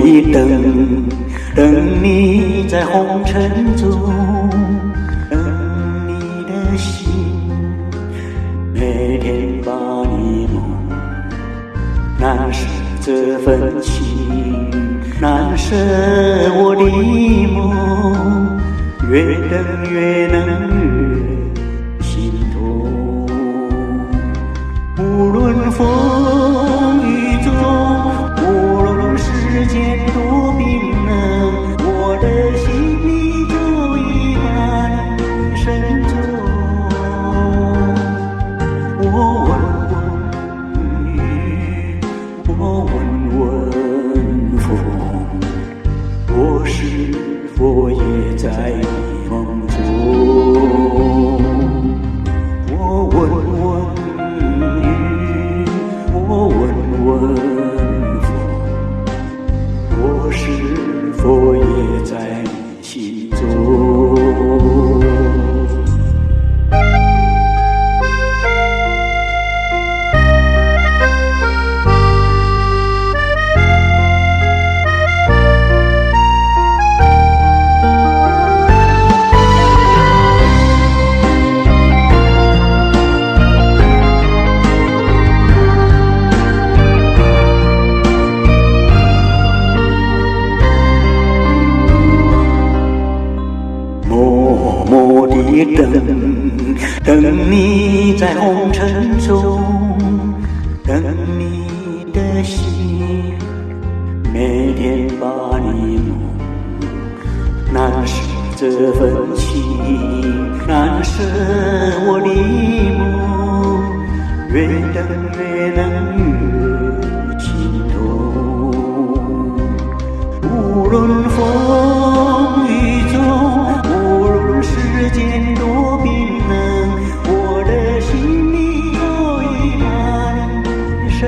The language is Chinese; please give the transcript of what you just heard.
一等，等你在红尘中，等你的心，每天把你梦，难舍这份情，难舍我的梦，越等越冷越心痛。无论风雨中，无论世间多冰冷，我的心里早已把你深种。我问问雨，我问问风，我是否也在你梦中？我问问雨，我问问风，我是否也在你心中？默默地等，等你在红尘中，等你的心，每天把你梦，难舍这份情，难舍我的梦，越等越冷越心痛。无论风雨中，世间多冰冷，我的心里早已把你深